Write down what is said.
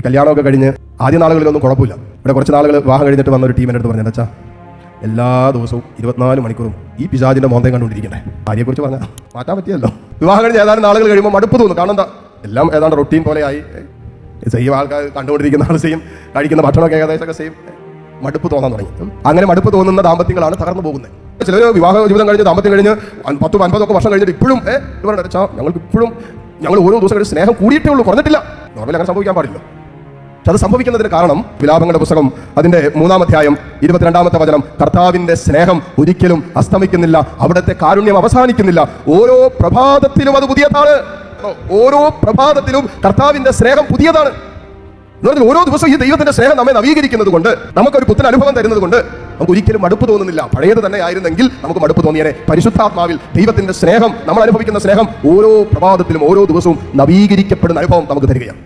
കല്യാണമൊക്കെ കഴിഞ്ഞ് ആദ്യ നാളുകളിലൊന്നും കുഴപ്പമില്ല. ഇവിടെ കുറച്ച് നാളുകൾ വിവാഹം കഴിഞ്ഞിട്ട് വന്ന ഒരു ടീം എൻ്റെ അടുത്ത് പറഞ്ഞു, അച്ഛാ എല്ലാ ദിവസവും 24 മണിക്കൂറും ഈ പിശാചിന്റെ മോന്തയും കണ്ടുകൊണ്ടിരിക്കണേ. ഭാര്യയെക്കുറിച്ച് പറഞ്ഞാൽ മാറ്റാൻ പറ്റിയല്ലോ. വിവാഹം കഴിഞ്ഞ് ഏതാനും നാളുകൾ കഴിയുമ്പോൾ മടുപ്പ് തോന്നും. കാരണം എന്താ, എല്ലാം ഏതാണ്ട് റൊട്ടീൻ പോലെയായി. സെയിം ആൾക്കാർ കണ്ടുകൊണ്ടിരിക്കുന്ന ആൾ സെയിം, കഴിക്കുന്ന ഭക്ഷണമൊക്കെ ഏകദേശമൊക്കെ സെയിം. മടുപ്പ് തോന്നാൻ തുടങ്ങി. അങ്ങനെ മടുപ്പ് തോന്നുന്ന ദാമ്പത്യങ്ങളാണ് തകർന്നു പോകുന്നത്. ചിലർ വിവാഹ ജീവിതം കഴിഞ്ഞ് ദാമ്പത്യം കഴിഞ്ഞ് 10-50 വർഷം കഴിഞ്ഞിട്ട് ഇപ്പോഴും ഇവരുടെ അച്ഛാ ഞങ്ങൾക്ക് ഇപ്പോഴും ഞങ്ങൾ ഓരോ ദിവസം കഴിഞ്ഞ് സ്നേഹം കൂടിയിട്ടേ ഉള്ളൂ, കുറഞ്ഞിട്ടില്ല. നോർമലി അങ്ങനെ സംഭവിക്കാൻ പാടില്ല. പക്ഷെ അത് സംഭവിക്കുന്നതിന് കാരണം വിലാപങ്ങളുടെ പുസ്തകം അതിന്റെ 3-ാം അധ്യായം 22-ാമത്തെ വചനം, കർത്താവിന്റെ സ്നേഹം ഒരിക്കലും അസ്തമിക്കുന്നില്ല, അവിടുത്തെ കാരുണ്യം അവസാനിക്കുന്നില്ല, ഓരോ പ്രഭാതത്തിലും അത് പുതിയതാണ്. ഓരോ പ്രഭാതത്തിലും കർത്താവിന്റെ സ്നേഹം പുതിയതാണ്. ഓരോ ദിവസവും ഈ ദൈവത്തിന്റെ സ്നേഹം നമ്മെ നവീകരിക്കുന്നത് കൊണ്ട്, നമുക്കൊരു പുത്തൻ അനുഭവം തരുന്നത് കൊണ്ട് നമുക്ക് ഒരിക്കലും മടുപ്പ് തോന്നുന്നില്ല. പഴയത് തന്നെ ആയിരുന്നെങ്കിൽ നമുക്ക് മടുപ്പ് തോന്നിയേനെ. പരിശുദ്ധാത്മാവിൽ ദൈവത്തിന്റെ സ്നേഹം, നമ്മൾ അനുഭവിക്കുന്ന സ്നേഹം ഓരോ പ്രഭാതത്തിലും ഓരോ ദിവസവും നവീകരിക്കപ്പെടുന്ന അനുഭവം നമുക്ക് തരികയാണ്.